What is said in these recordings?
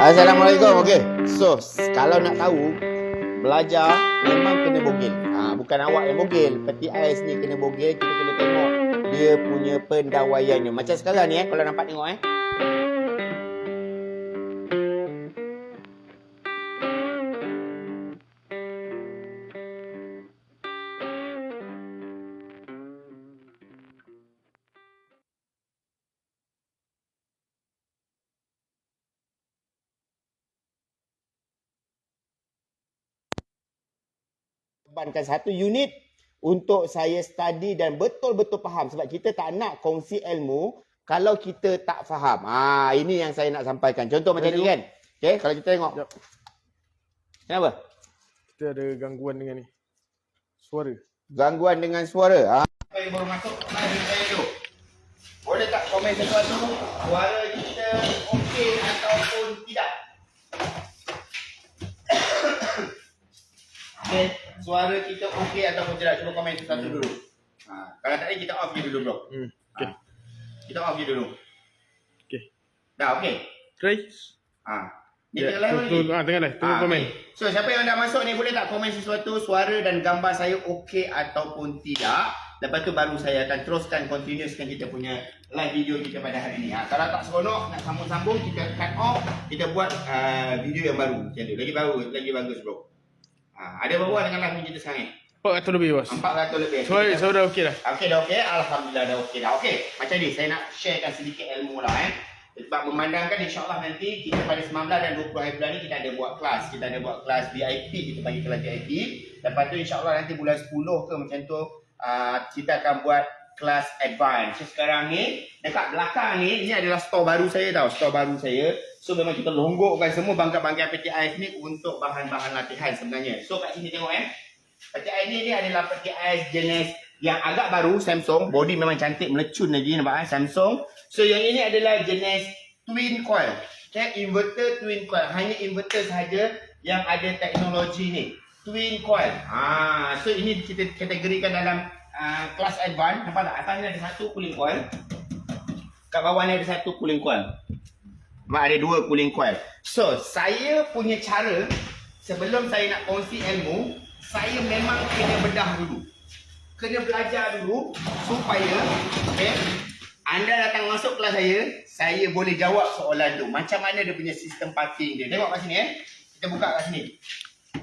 Assalamualaikum. Okey. So, kalau nak tahu belajar memang kena bogel. Bukan awak yang bogel. Peti ais ni kena bogel, kita kena tengok dia punya pendawaiannya. Macam sekarang ni kalau nampak tengok bebankan satu unit untuk saya study dan betul-betul faham, sebab kita tak nak kongsi ilmu kalau kita tak faham. Ini yang saya nak sampaikan. Contoh macam ni kan. Okey, kalau kita tengok. Sekejap. Kenapa? Kita ada gangguan dengan ni. Suara. Gangguan dengan suara. Apa yang baru masuk live saya dulu. Boleh tak komen sesuatu? Suara kita okey ataupun tidak? Okey, suara kita okey ataupun tidak? Cuba komen sesuatu dulu. Kalau tak ada kita off je dulu bro. Okey. Kita off je dulu. Okey. Dah okey. Try. Ni tengah live lagi. Tengah live. Tunggu komen. Okay. So siapa yang dah masuk ni boleh tak komen sesuatu, suara dan gambar saya okey ataupun tidak. Lepas tu baru saya akan teruskan, continuouskan kita punya live video kita pada hari ni. Kalau tak seronok nak sambung-sambung, kita cut off, kita buat video yang baru. Macam tu. Lagi bagus bro. Ada berapa dengan live ni kita sekarang ni? 400 lebih bos. 400 lebih. So dah okey dah. Okey dah okey. Alhamdulillah dah okey dah. Okey. Macam ni saya nak sharekan sedikit ilmu lah Sebab memandangkan insya-Allah nanti kita pada 19 dan 20 hari bulan ni kita ada buat kelas. Kita ada buat kelas VIP, kita bagi kelas VIP. Lepas tu insya-Allah nanti bulan 10 ke macam tu kita akan buat kelas advance. So sekarang ni dekat belakang ni adalah store baru saya tau, store baru saya. So memang kita longgokkan semua bangkai-bangkai peti ais ni untuk bahan-bahan latihan sebenarnya. So kat sini tengok peti ais ni adalah peti ais jenis yang agak baru Samsung, body memang cantik melecun lagi nampak Samsung. So yang ini adalah jenis twin coil. Okay, inverter twin coil. Hanya inverter sahaja yang ada teknologi ni. Twin coil. So ini kita kategorikan dalam kelas advance. Nampak tak? Atas ni ada satu cooling coil. Kat bawah ni ada satu cooling coil. Mak ada dua cooling coil. So saya punya cara sebelum saya nak kongsi ilmu, saya memang kena bedah dulu. Kena belajar dulu supaya anda datang masuk kelas saya boleh jawab soalan tu. Macam mana dia punya sistem parking dia. Tengok kat sini Kita buka kat sini.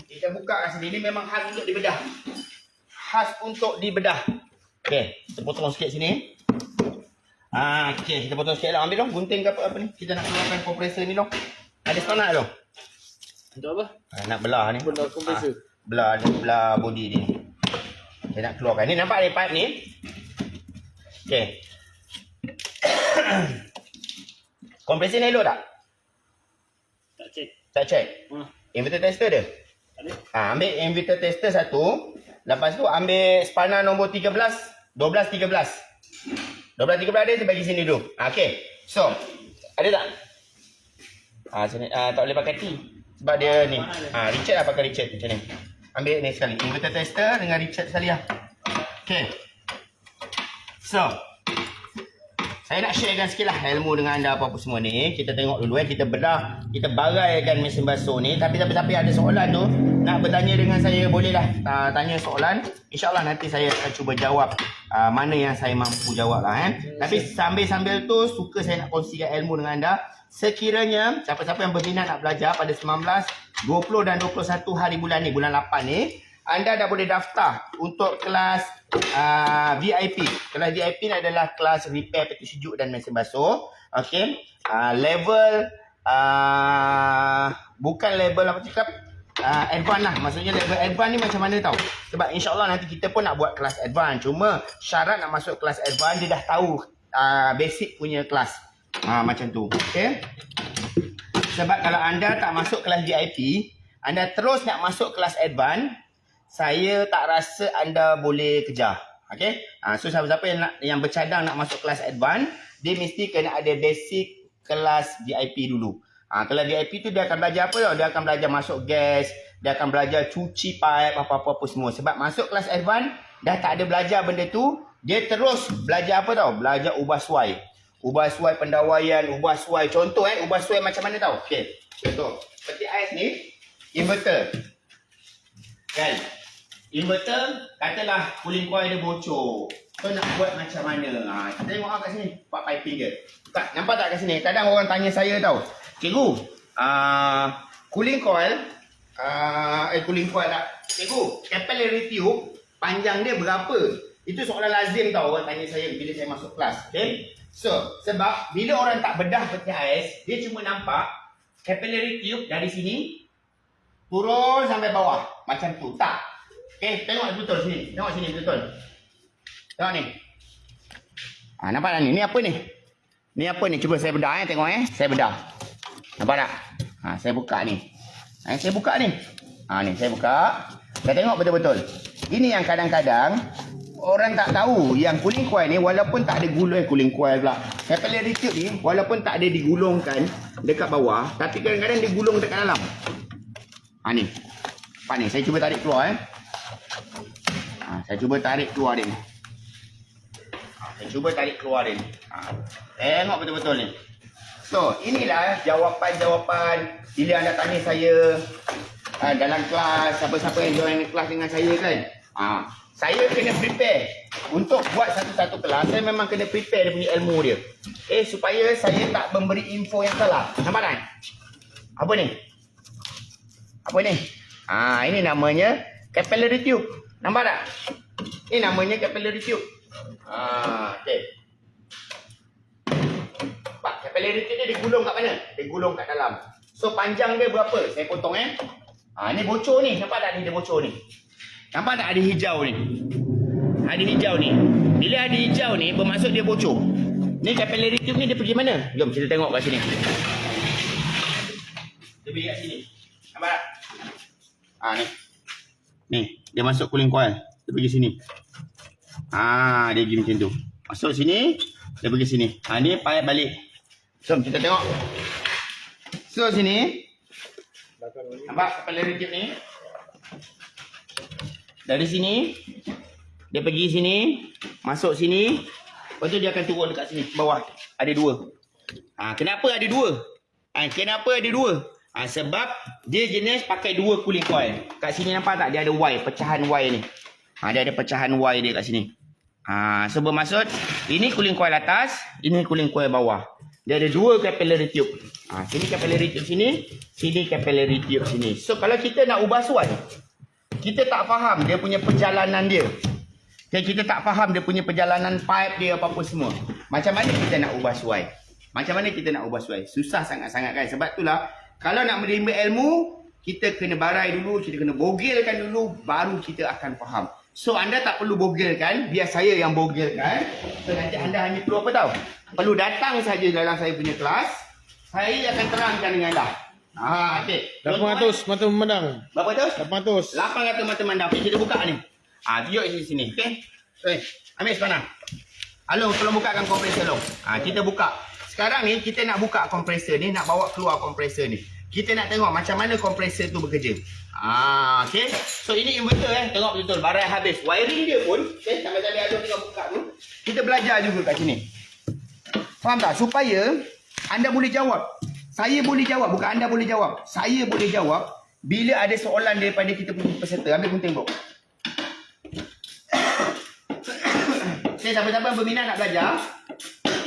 Kita buka kat sini. Ini memang khas untuk dibedah. Khas untuk dibedah. Okey, kita potong sikit sini. Okey, kita potong sikit lah. Ambil dong gunting ke apa ni. Kita nak keluarkan kompresor ni dong. Ada setonat dong. Untuk apa? Nak belah ni. Belah kompresor. Belah body dia ni. Saya nak keluarkan. Ni nampak ni pipe ni. Okey. Kompresor ni elok tak? Tak check. Inverter tester dia? Ada. Ambil inverter tester satu. Lepas tu ambil spana nombor 13. 12, 13. 12, 13 ada, saya bagi sini dulu. Okey. So, ada tak? Sini, tak boleh pakai T. Sebab dia ni. Richard lah pakai Richard macam ni. Ambil ni sekali. Inverter tester dengan Richard sekali lah. Okey. So, saya nak sharekan sikit lah ilmu dengan anda apa-apa semua ni. Kita tengok dulu kita bedah, kita baraikan mesin basuh ni. Tapi siapa ada soalan tu, nak bertanya dengan saya, bolehlah tanya soalan. InsyaAllah nanti saya akan cuba jawab mana yang saya mampu jawab lah Tapi sambil-sambil tu, suka saya nak kongsikan ilmu dengan anda. Sekiranya siapa-siapa yang berminat nak belajar pada 19, 20 dan 21 hari bulan ni, bulan 8 ni, anda dah boleh daftar untuk kelas VIP. Kelas VIP ni adalah kelas repair peti sejuk dan mesin basuh. Okey. Level bukan level apa cakap advance lah. Maksudnya level advance ni macam mana tau. Sebab insya-Allah nanti kita pun nak buat kelas advance. Cuma syarat nak masuk kelas advance dia dah tahu basic punya kelas. Macam tu. Okey. Sebab kalau anda tak masuk kelas VIP, anda terus nak masuk kelas advance, saya tak rasa anda boleh kejar. Okey. So siapa-siapa yang bercadang nak masuk kelas advance, dia mesti kena ada basic kelas VIP dulu. Kelas VIP tu dia akan belajar apa tau? Dia akan belajar masuk gas, dia akan belajar cuci pipe apa-apa semua. Sebab masuk kelas advance dah tak ada belajar benda tu, dia terus belajar apa tau? Belajar ubah suai. Ubah suai pendawaian, ubah suai. Contoh ubah suai macam mana tau? Okey. Contoh, peti ais ni inverter. Kan? Inverter, katalah cooling coil dia bocor. So nak buat macam mana? Kita tengok kat sini, buat piping dia. Nampak tak kat sini? Kadang orang tanya saya tau, cikgu, cooling coil tak. Cikgu, capillary tube panjang dia berapa? Itu soalan lazim tau orang tanya saya bila saya masuk kelas. Okay? So, sebab bila orang tak bedah peti ais, dia cuma nampak capillary tube dari sini turun sampai bawah. Macam tu. Tak. Okay, tengok betul sini. Tengok sini betul. Tengok ni. Nampak tak ni? Ni apa ni? Ni apa ni? Cuba saya bedah tengok Saya bedah. Nampak tak? Saya buka ni. Saya buka ni. Ni saya buka. Saya tengok betul-betul. Ini yang kadang-kadang orang tak tahu yang cooling coil ni walaupun tak ada gulung cooling coil pula. Capillary tube ni walaupun tak ada digulungkan dekat bawah, tapi kadang-kadang dia gulung dekat dalam. Ni. Nampak ni, saya cuba tarik keluar saya cuba tarik keluar dia ni. Saya cuba tarik keluar dia ni. Tengok betul-betul ni. So, inilah jawapan-jawapan bila anda tanya saya dalam kelas, siapa-siapa yang join kelas dengan saya kan. Saya kena prepare untuk buat satu-satu kelas. Saya memang kena prepare dia punya ilmu dia. Supaya saya tak memberi info yang salah. Nampak tak? Apa ni? Apa ni? Ini namanya capillary tube. Nampak tak? Ini namanya capillary tube. Okay. Nampak? Capillary tube dia digulung kat mana? Digulung kat dalam. So panjang dia berapa? Saya potong ni bocor ni. Nampak tak ni dia bocor ni? Nampak tak ada hijau ni? Ada hijau ni. Bila ada hijau ni bermaksud dia bocor. Ni capillary tube ni dia pergi mana? Jom kita tengok kat sini. Dia pergi kat sini. Nampak tak? Ni. Ni, dia masuk cooling coil. Dia pergi sini. Dia pergi macam tu. Masuk sini, dia pergi sini. Ni pipe balik. Jom kita tengok. So sini. Nampak capillary tube ni? Dari sini, dia pergi sini, masuk sini, lepas tu dia akan turun dekat sini, bawah. Ada dua. Kenapa ada dua? Kenapa ada dua? Sebab dia jenis pakai dua cooling coil. Kat sini nampak tak? Dia ada Y, pecahan Y ni. Dia ada pecahan Y dia kat sini. So bermaksud, ini cooling coil atas, ini cooling coil bawah. Dia ada dua capillary tube. Sini capillary tube sini, sini capillary tube sini. So kalau kita nak ubah suai, kita tak faham dia punya perjalanan dia. Kita tak faham dia punya perjalanan pipe dia apa-apa semua. Macam mana kita nak ubah suai? Macam mana kita nak ubah suai? Susah sangat-sangat kan. Sebab itulah kalau nak menerima ilmu, kita kena barai dulu, kita kena bogilkan dulu, baru kita akan faham. So anda tak perlu bogilkan, biar saya yang bogilkan. So nanti anda hanya perlu apa tahu? Perlu datang saja dalam saya punya kelas, saya akan terangkan dengan anda. Okey. 800 mata memandang. Berapa tu? 800. 800 mata memandang. Okey, kita buka ni. Tunjuk di sini. Okey. Ambil sepanah. Along, tolong bukakan kompresor long. Kita buka. Sekarang ni kita nak buka kompresor ni, nak bawa keluar kompresor ni. Kita nak tengok macam mana kompresor tu bekerja. Okey. So ini inverter tengok betul barai habis. Wiring dia pun, sampai tadi ada tengok buka tu. Kita belajar juga kat sini. Faham tak? Supaya anda boleh jawab. Saya boleh jawab, bukan anda boleh jawab. Saya boleh jawab bila ada soalan daripada kita punya peserta. Ambil gunting bro. Siapa-siapa berminat nak belajar,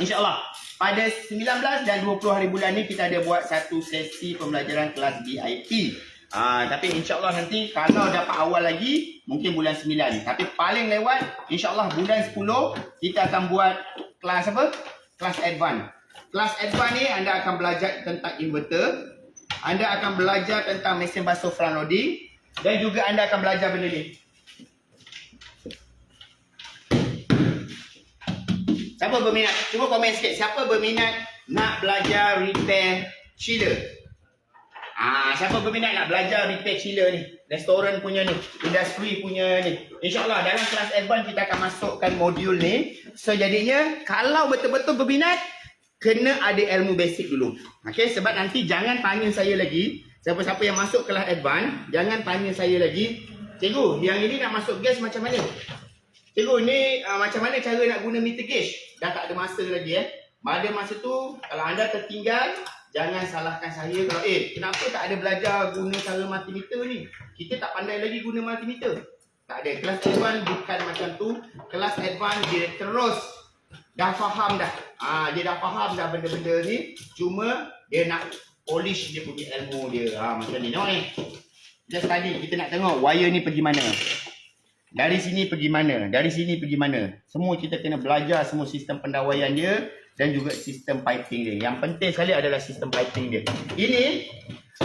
InsyaAllah pada 19 dan 20 hari bulan ni kita ada buat satu sesi pembelajaran kelas VIP. Tapi insyaAllah nanti kalau dapat awal lagi, mungkin bulan 9. Tapi paling lewat, insyaAllah bulan 10 kita akan buat kelas apa? Kelas advance. Kelas advance ni anda akan belajar tentang inverter, anda akan belajar tentang mesin basuh front loading, dan juga anda akan belajar benda ni. Siapa berminat? Cuba komen sikit. Siapa berminat nak belajar repair chiller? Siapa berminat nak belajar repair chiller ni? Restoran punya ni, industri punya ni. InsyaAllah dalam kelas advance kita akan masukkan modul ni. So jadinya kalau betul-betul berminat, kena ada ilmu basic dulu. Okey, sebab nanti jangan tanya saya lagi. Siapa-siapa yang masuk kelas advance, jangan tanya saya lagi, cikgu, yang ini nak masuk gas macam mana? Cikgu, ni macam mana cara nak guna meter gauge? Dah tak ada masa lagi Pada masa tu, kalau anda tertinggal, jangan salahkan saya kalau kenapa tak ada belajar guna cara multimeter ni? Kita tak pandai lagi guna multimeter. Tak ada. Kelas advance bukan macam tu. Kelas advance dia terus dah faham dah. Dia dah faham dah benda-benda ni. Cuma dia nak polish dia punya ilmu dia. Macam ni. Tengok ni. Just tadi kita nak tengok wire ni pergi mana. Dari sini pergi mana. Dari sini pergi mana. Semua kita kena belajar semua sistem pendawaian dia. Dan juga sistem piping dia. Yang penting sekali adalah sistem piping dia. Ini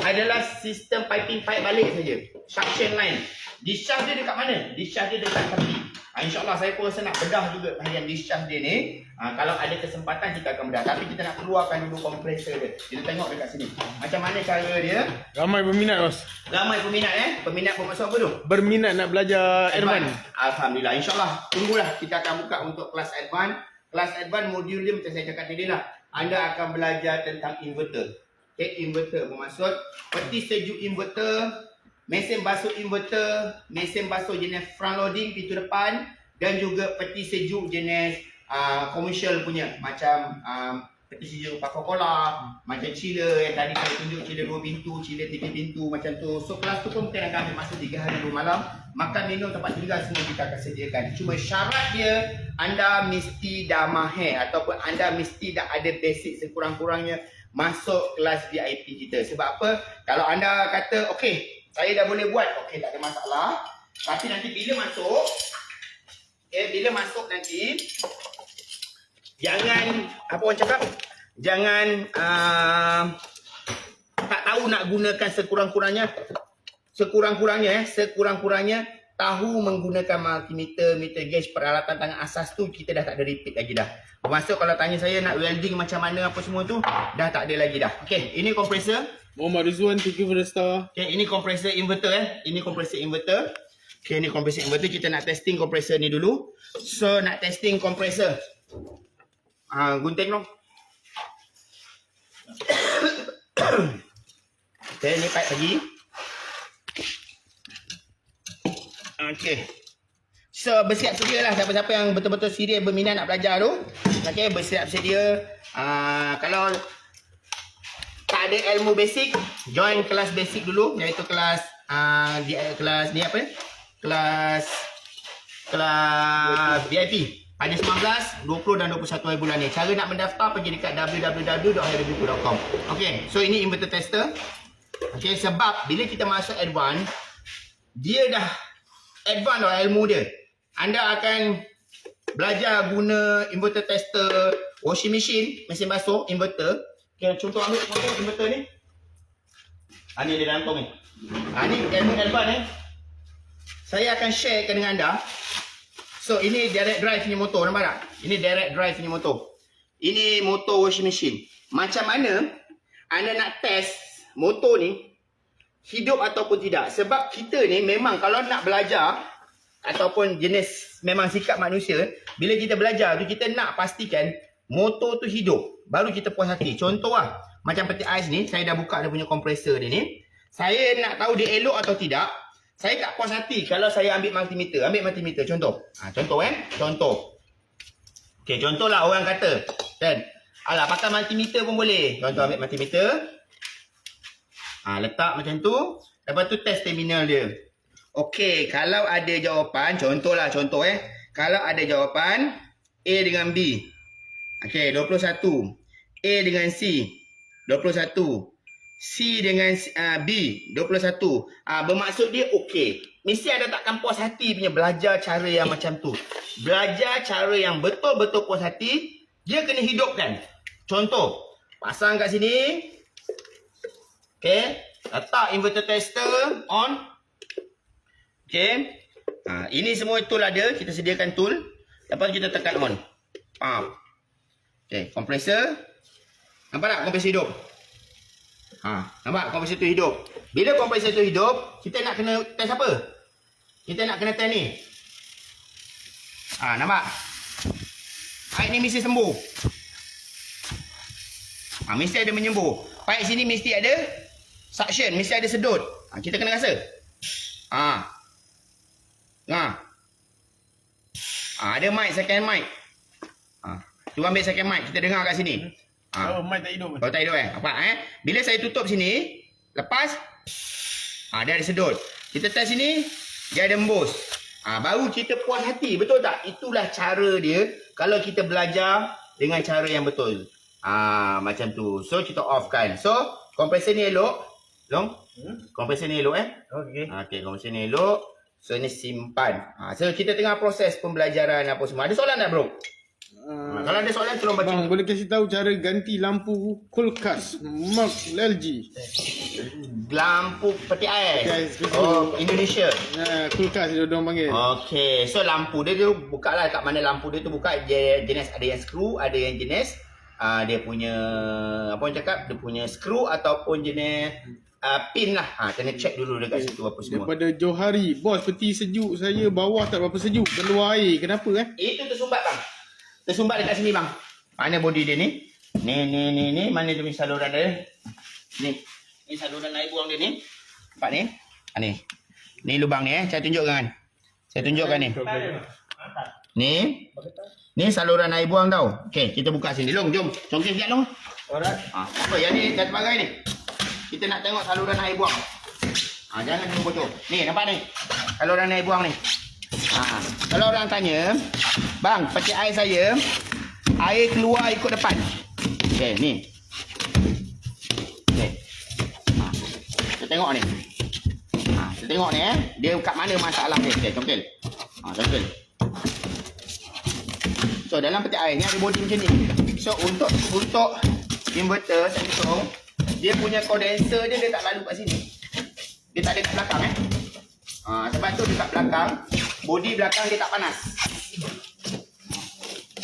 adalah sistem piping pipe balik saja. Suction line. Discharge dia dekat mana? Discharge dia dekat tepi. InsyaAllah saya pun rasa nak bedah juga bahagian discharge dia ni. Kalau ada kesempatan kita akan bedah. Tapi kita nak keluarkan dulu kompresor dia. Kita tengok dekat sini. Macam mana cara dia. Ramai peminat bos. Ramai peminat Peminat bermaksud apa tu? Berminat nak belajar advance. Alhamdulillah. InsyaAllah. Tunggulah kita akan buka untuk kelas advance. Kelas advance modul dia macam saya cakap tadi lah. Anda akan belajar tentang inverter. Okay, inverter bermaksud peti sejuk inverter, mesin basuh inverter, mesin basuh jenis front loading pintu depan dan juga peti sejuk jenis commercial punya macam peti sejuk Coca-Cola, macam chiller yang tadi saya tunjuk, chiller 2 pintu, chiller 3 pintu macam tu. So kelas tu pun mungkin akan ambil masa 3 hari 2 malam. Makan, minum, tempat tinggal semua kita akan sediakan. Cuma syarat dia anda mesti dah mahir ataupun anda mesti dah ada basic sekurang-kurangnya masuk kelas VIP kita. Sebab apa? Kalau anda kata okey, saya dah boleh buat, okey tak ada masalah. Tapi nanti bila masuk, bila masuk nanti jangan apa orang cakap? Jangan tak tahu nak gunakan sekurang-kurangnya tahu menggunakan multimeter, meter gauge, peralatan tangan asas tu kita dah tak ada repeat lagi dah. Bermaksud kalau tanya saya nak welding macam mana apa semua tu dah tak ada lagi dah. Okey, ini kompresor. Muhammad Rizwan, thank you for the star. Okey, ini kompresor inverter Ini kompresor inverter. Okey, ini kompresor inverter. Kita nak testing kompresor ni dulu. So nak testing kompresor. Gunting dong. Okay, ni pipe lagi. Okay. So bersiap sedia lah siapa-siapa yang betul-betul serius berminat nak belajar tu. Okay, bersiap sedia. Kalau tak ada ilmu basic, join kelas basic dulu, iaitu kelas kelas ni apa? Kelas VIP. Pada 19, 20 dan 21 hari bulan ni. Cara nak mendaftar pergi dekat www.airbuku.com. Okay, so ini inverter tester. Okay, sebab bila kita masuk advance, dia dah advance dah ilmu dia. Anda akan belajar guna inverter tester, washing machine, mesin basuh, inverter. Okay, contoh ambil contoh inverter ni. Ni dia dalam tong ni. Ni ilmu advance Saya akan sharekan dengan anda. So ini direct drive punya motor, nampak tak? Ini direct drive punya motor. Ini motor washing machine. Macam mana anda nak test motor ni hidup ataupun tidak? Sebab kita ni memang kalau nak belajar ataupun jenis memang sikap manusia, bila kita belajar tu kita nak pastikan motor tu hidup. Baru kita puas hati. Contoh lah, macam peti ais ni, saya dah buka dia punya kompresor dia ni. Saya nak tahu dia elok atau tidak. Saya tak puas hati kalau saya ambil multimeter. Ambil multimeter, contoh. Contoh Contoh. Okey, contohlah orang kata, kan? Alah, pakai multimeter pun boleh. Contoh ambil multimeter. Letak macam tu. Lepas tu test terminal dia. Okey, kalau ada jawapan, contoh. Kalau ada jawapan A dengan B. Okey, 21. A dengan C, 21. C dengan B, 21. Bermaksud dia okey. Mesti ada takkan puas hati punya belajar cara yang macam tu. Belajar cara yang betul-betul puas hati, dia kena hidupkan. Contoh, pasang kat sini. Okey, letak inverter tester on. Okey. Ini semua tool ada, kita sediakan tool. Lepas tu kita tekan on. Okey, kompresor. Nampak tak kompresor hidup? Nampak kompresor tu hidup. Bila kompresor tu hidup, kita nak kena test apa? Kita nak kena test ni. Nampak? Pipe ni mesti sembuh. Mesti ada menyembuh. Pipe sini mesti ada suction, mesti ada sedut. Kita kena rasa. Ada mic, second mic. Tu ambil second mic, kita dengar kat sini. Oh, mic tak hidup. Kalau tak hidup nampak Bila saya tutup sini, lepas dia ada sedut. Kita test sini, dia ada embus. Baru kita puas hati, betul tak? Itulah cara dia kalau kita belajar dengan cara yang betul. Macam tu. So kita off kan. So kompresor ni elok. Long. Kompresor ni elok Okey. Okey, kompresor ni elok. So ni simpan. So kita tengah proses pembelajaran apa semua. Ada soalan tak bro? Kalau ada soalan tolong baca. Bang, boleh kasih tahu cara ganti lampu kulkas Mark LG. Lampu peti air. Yes, Oh, Indonesia. Kulkas dia orang panggil. Okey, so lampu dia tu buka lah kat mana lampu dia tu buka dia jenis ada yang screw, ada yang jenis dia punya apa orang cakap, dia punya screw ataupun jenis pin lah. Kena check dulu dekat situ apa semua. Daripada Johari, bos peti sejuk saya bawah tak berapa sejuk, keluar air. Kenapa Itu tersumbat bang. Tersumbat dekat sini bang. Mana body dia ni? Ni mana dia punya saluran dia? Ni saluran air buang dia ni. Nampak ni? Ni. Ni lubang ni saya tunjukkan. Saya tunjukkan ni. Ni saluran air buang tau. Okey, kita buka sini. Long, jom. Congkir sikit Long. Alright. Apa yang ni kat bagai ni? Kita nak tengok saluran air buang. Jangan tengok bocor. Ni nampak ni. Saluran air buang ni. Kalau orang tanya, bang, peti air saya air keluar ikut depan. Okey, ni. Okey. Kita tengok ni. Kita tengok ni dia kat mana masalah dia. Okey, congkil. Congkil. So dalam peti air ni ada body macam ni. So untuk inverter saya hitung, dia punya kondenser dia tak lalu kat sini. Dia tak ada kat belakang sebab tu dekat belakang, body belakang dia tak panas.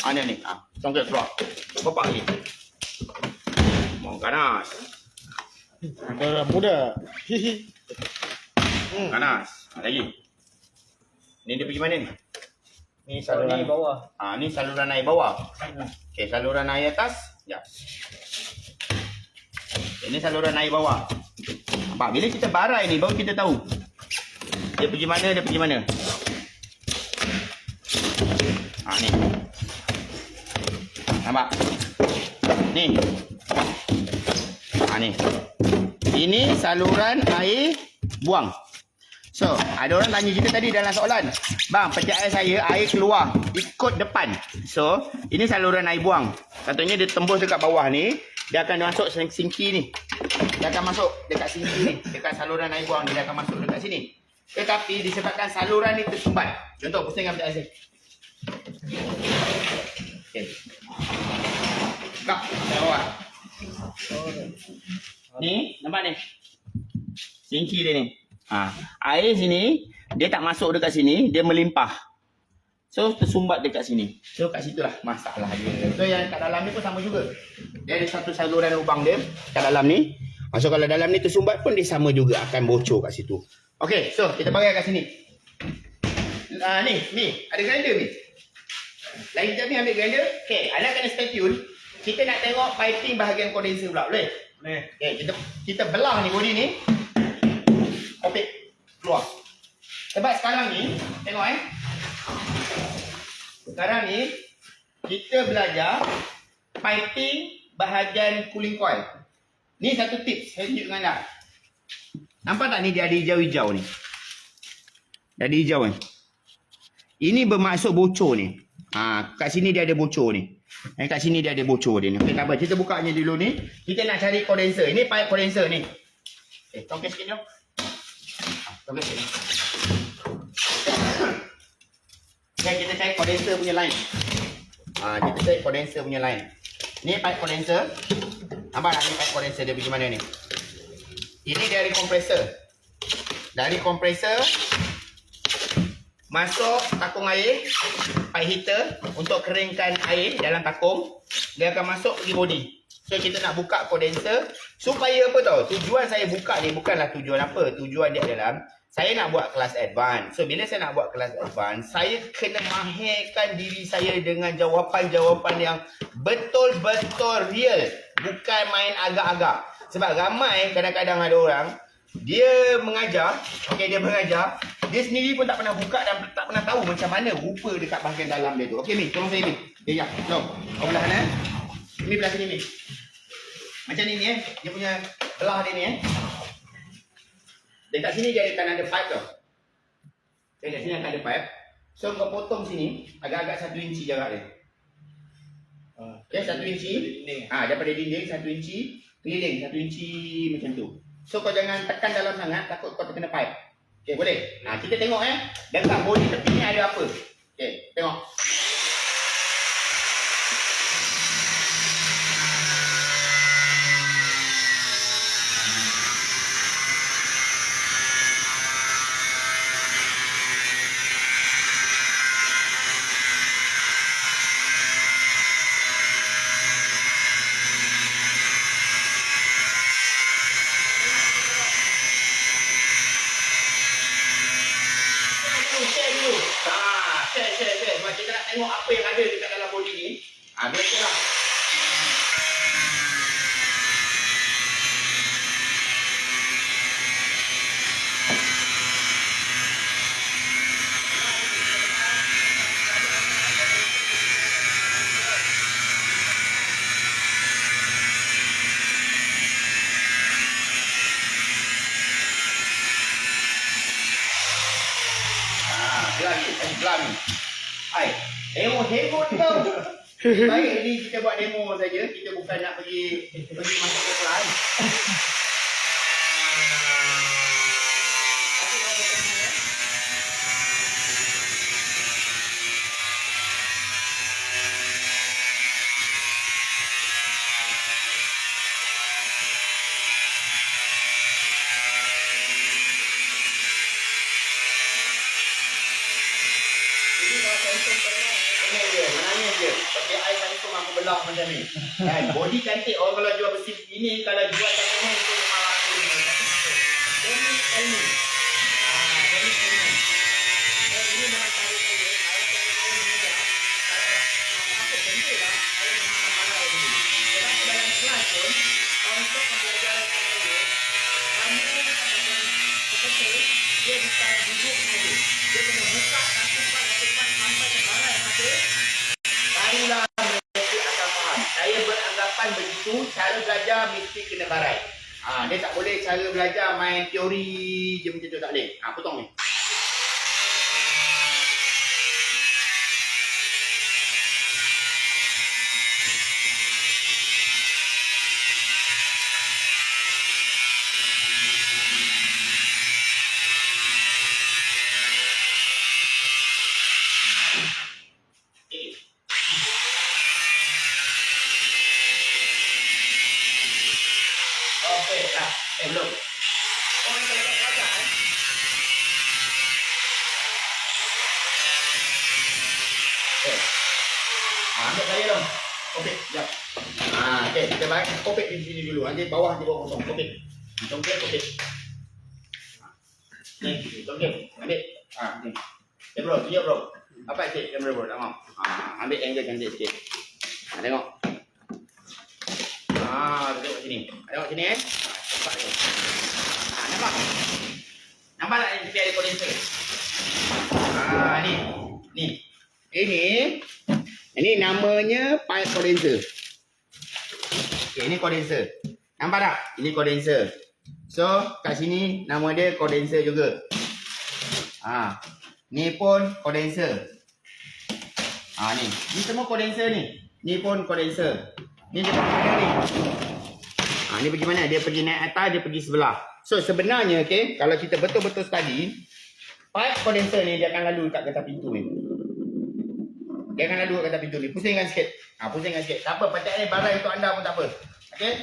Ni. Congkil keluar. Bapak ni. Mau panas. Ada muda. Panas. Lagi. Ni dia pergi mana ni? Ni saluran air bawah. Ni saluran air bawah. Okey, saluran air atas. Ya. Ini saluran air bawah. Nampak? Bila kita barai ni baru kita tahu dia pergi mana. Ni. Nampak? Ni. Ni. Ini saluran air buang. So, ada orang tanya kita tadi dalam soalan, bang, peti air saya air keluar ikut depan. So, ini saluran air buang. Katanya dia tembus dekat bawah ni, dia akan masuk sinki ni. Dia akan masuk dekat sinki ni, dekat saluran air buang dia akan masuk dekat sini. Tetapi disebabkan saluran ni tersumbat. Contoh, pusingkan peti air saya. Okey. Kak, bawah. Ni, nampak ni? Sinki dia ni. Air sini dia tak masuk dekat sini, dia melimpah. So tersumbat dekat sini. So kat situlah masalah dia. So yang kat dalam ni pun sama juga. Dia ada satu saluran lubang dia kat dalam ni. So kalau dalam ni tersumbat pun dia sama juga akan bocor kat situ. Okey, so kita bagai kat sini. Ni ada grinder ni. Lagi sekejap ni ambil grinder. Okey, anda kena stay tune. Kita nak tengok piping bahagian kondenser pula, boleh? Boleh. Okey, kita belah ni body ni. Kopik keluar. Sebab sekarang ni, tengok sekarang ni kita belajar piping bahagian cooling coil. Ni satu tips saya tunjukkan anda. Nampak tak ni dia ada hijau-hijau ni? Dia ada hijau ni. Ini bermaksud bocor ni. Kat sini dia ada bocor ni. Kat sini dia ada bocor dia ni. Okey, tak apa. Kita bukanya dulu ni. Kita nak cari kondenser. Ini pipe kondenser ni. Tongkis sikit jom. Okay, kita cari kondenser punya line. Kita cari kondenser punya line. Ni pipe kondenser. Nampak tak ni pipe kondenser dia pergi mana ni? Ini dari kompresor. Dari kompresor masuk takung air, pipe heater untuk keringkan air dalam takung. Dia akan masuk pergi body. So kita nak buka kondenser supaya apa tau? Tujuan saya buka ni bukanlah tujuan apa. Tujuan dia adalah saya nak buat kelas advance. So bila saya nak buat kelas advance, saya kena mahirkan diri saya dengan jawapan-jawapan yang betul-betul real. Bukan main agak-agak. Sebab ramai kadang-kadang ada orang, dia mengajar, dia sendiri pun tak pernah buka dan tak pernah tahu macam mana rupa dekat bahagian dalam dia tu. Okey ni, tolong saya ni. Okay, ya. Loh. Kau belah mana? Ini belah sini ni. Macam ni ni Dia punya belah dia ni Dekat sini dia akan ada pipe tau. Dekat sini akan ada pipe. So kau potong sini agak-agak 1 inci jarak dia. Okay, 1 inci. Daripada dinding 1 inci keliling 1 inci macam tu. So kau jangan tekan dalam sangat, takut kau terkena pipe. Okay, boleh? Kita tengok dekat bodi tepi ni ada apa. Okay, tengok. Share. Sebab kita nak tengok apa yang ada dekat dalam bodi ni. Biasalah. Gelang ni. Heboh tau. Baik ni kita buat demo saja. Kita bukan nak pergi masuk ke kelas. Pakai air kantung aku belah macam ni. Body cantik. Orang kalau jual besi ini, kalau jual second hand tu memang laku ni. Demi ilmu. Demi ilmu. Ini memang cara saya. Saya mudah. Apa benda lah. Saya memang pandai ni. Sebab dalam kelas pun, untuk pembelajaran saya, kami akan seperti dia bukan duduk saja. Dia kena buka satu part sampai ke barang yang ada. Barulah mereka akan faham. Saya beranggapan begitu, cara belajar mesti kena barai. Dia tak boleh cara belajar main teori je macam tu, tak boleh. Potong ni. Belum. Orang kalau tak belajar ambil saya dong. Kopik, sekejap. Okay, kita bagi kopik di sini dulu. Nanti bawah dibawa kosong. Kopik. Congkak, kopik. Ni, congkak. Ambil. Ni. Bro, tunjuk bro. Apa cik kamera bro? Tengok. Ambil angle cantik sikit. Tengok. Tengok sini. Tengok sini Nampak tu. Nampak? Nampak tak ni ada kondenser? Ni. Ini namanya pipe condenser. Okay, ini condenser. Nampak tak? Ini condenser. So, kat sini nama dia condenser juga. Ni pun condenser. Ni. Ni semua condenser ni. Ni pun condenser. Ni dia pergi ni. Ni pergi mana? Dia pergi naik atas, dia pergi sebelah. So sebenarnya kalau kita betul-betul study, pipe condenser ni dia akan lalu kat getah pintu ni. Dia akan lalu kat getah pintu ni. Pusingkan sikit. Pusingkan sikit. Tak apa, pencet ni barai untuk anda pun tak apa. Okey?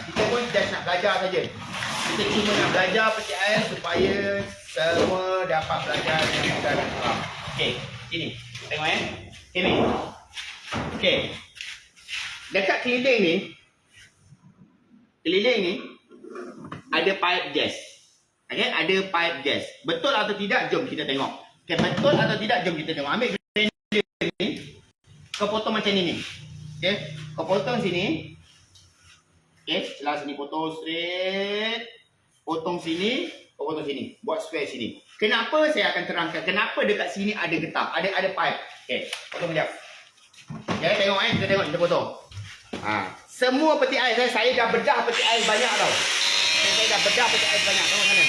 Kita pun just nak belajar saja. Kita cuma nak belajar pencet air supaya semua dapat belajar dengan mudah dan faham. Okey, sini. Tengok Sini. Okey. Dekat keliling ni ada pipe gas. Okey, ada pipe gas. Betul atau tidak? Jom kita tengok. Okey, betul atau tidak? Jom kita tengok. Ambil grinder ni, kau potong macam ni. Okey, kau potong sini. Okey, sebelah sini potong straight. Potong sini, kau potong sini. Buat square sini. Kenapa saya akan terangkan kenapa dekat sini ada getah, ada pipe. Okey, potong sekejap. Okay, tengok kita tengok, kita potong. Semua peti ais saya dah bedah peti ais banyak tau. Saya dah bedah peti ais banyak. Tengok sana.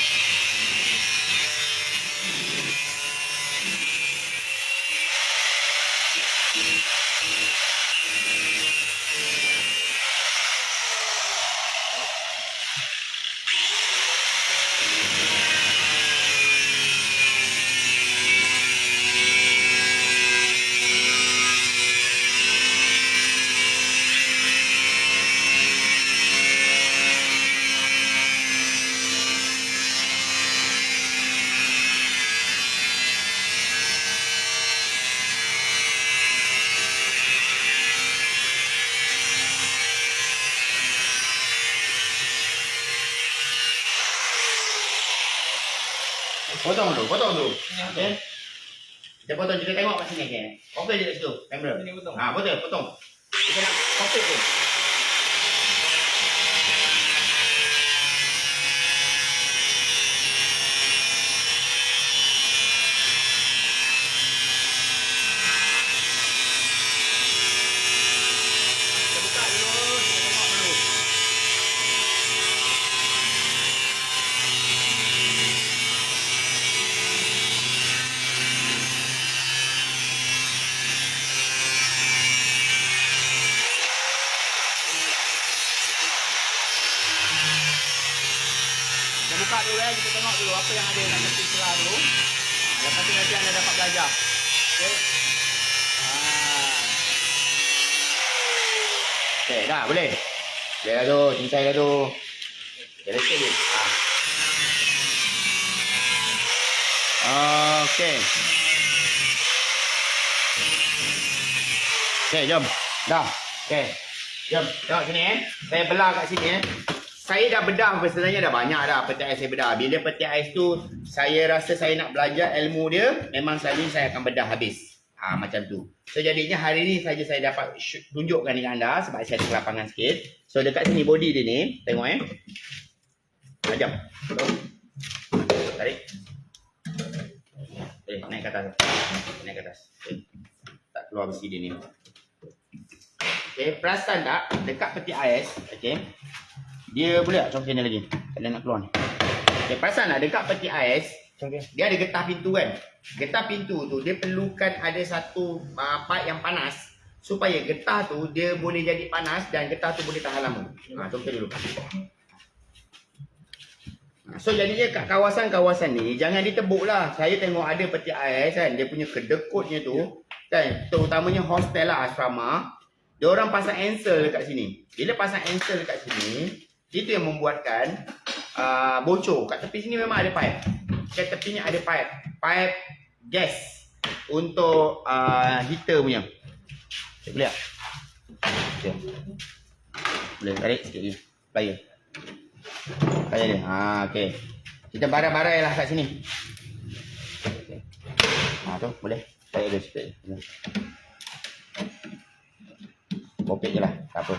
Potong dulu. Okay. Kita potong, kita tengok kat sini. Okay. Okey je kat situ, kamera. Ini potong. Potong. Kita nak kopik tu. Kita buka dulu, kita tengok dulu. Kita buka dulu kita tengok dulu apa yang ada dalam tepi celah dulu. Lepas tu nanti anda dapat belajar. Okey. Okey, dah boleh. Boleh dah tu, cincai dah tu. Okey, let's do it. Okey. Okey, jom. Dah. Okey. Jom, tengok sini Saya belah kat sini Saya dah bedah sebenarnya dah banyak dah peti ais saya bedah. Bila peti ais tu saya rasa saya nak belajar ilmu dia, memang saya akan bedah habis. Macam tu. So jadinya hari ni saja saya dapat tunjukkan dengan anda sebab saya ada kelapangan sikit. So dekat sini body dia ni, tengok Jom. Tarik. Naik ke atas. Naik ke atas. Tak keluar besi dia ni. Perasan tak dekat peti ais, dia boleh tak congkak ni lagi? Tak nak keluar ni. Perasan tak dekat peti ais, dia ada getah pintu kan? Getah pintu tu dia perlukan ada satu pipe yang panas supaya getah tu dia boleh jadi panas dan getah tu boleh tahan lama. Congkak dulu. So jadinya kat kawasan-kawasan ni jangan ditebuk lah. Saya tengok ada peti ais kan, dia punya kedekutnya tu kan, terutamanya hostel lah, asrama. Dia orang pasang ansel dekat sini. Bila pasang ansel dekat sini, itu yang membuatkan bocor. Kat tepi sini memang ada pipe. Kat tepinya ada pipe. Pipe gas untuk heater punya. Okay, boleh tak? Okay. Boleh, tarik sikit lagi. Plier. Plier dia. Okay. Kita barai-barai lah kat sini. Okay. Tu boleh. Tarik dia sikit. Kopek je lah, tak apa.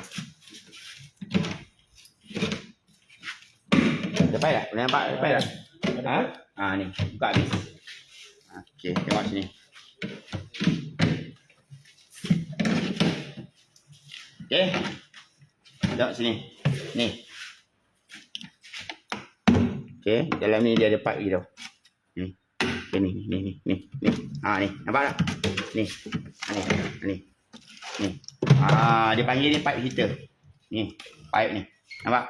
Lepas tak? Boleh nampak? Lepas tak? Ni, buka habis. Okey, tengok sini. Okey. Tengok sini. Ni. Okey, dalam ni dia ada pipe lagi tau. Ni. Okay, ni. Ni. Ni, nampak tak? Ni. Ni. Dia panggil ni pipe heater. Ni, pipe ni. Nampak?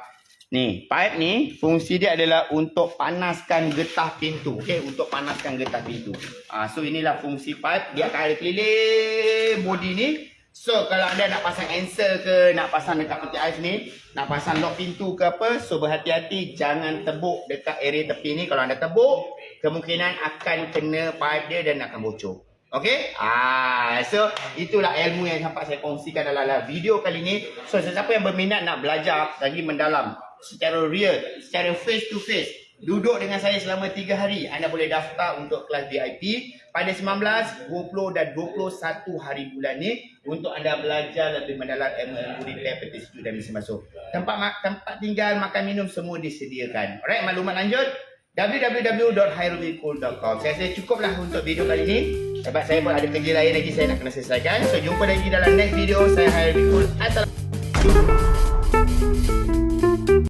Ni, pipe ni fungsi dia adalah untuk panaskan getah pintu. Okey, untuk panaskan getah pintu. So inilah fungsi pipe. Dia akan ada keliling body ni. So kalau anda nak pasang ansel ke, nak pasang dekat peti ais ni, nak pasang lock pintu ke apa, so berhati-hati jangan tebuk dekat area tepi ni. Kalau anda tebuk, kemungkinan akan kena pipe dia dan akan bocor. Okey? So itulah ilmu yang dapat saya kongsikan dalam video kali ni. So sesiapa yang berminat nak belajar lagi mendalam secara real, secara face to face, duduk dengan saya selama 3 hari, anda boleh daftar untuk kelas VIP pada 19, 20 dan 21 hari bulan ni untuk anda belajar lebih mendalam ilmu repair peti sejuk dan mesin basuh. Tempat tinggal, makan minum semua disediakan. Alright, maklumat lanjut www.hairulbikul.com. Saya rasa cukuplah untuk video kali ini. Sebab saya pun ada kerja lain lagi saya nak kena selesaikan. So jumpa lagi dalam next video. Saya Hairul Bikul. Assalamualaikum.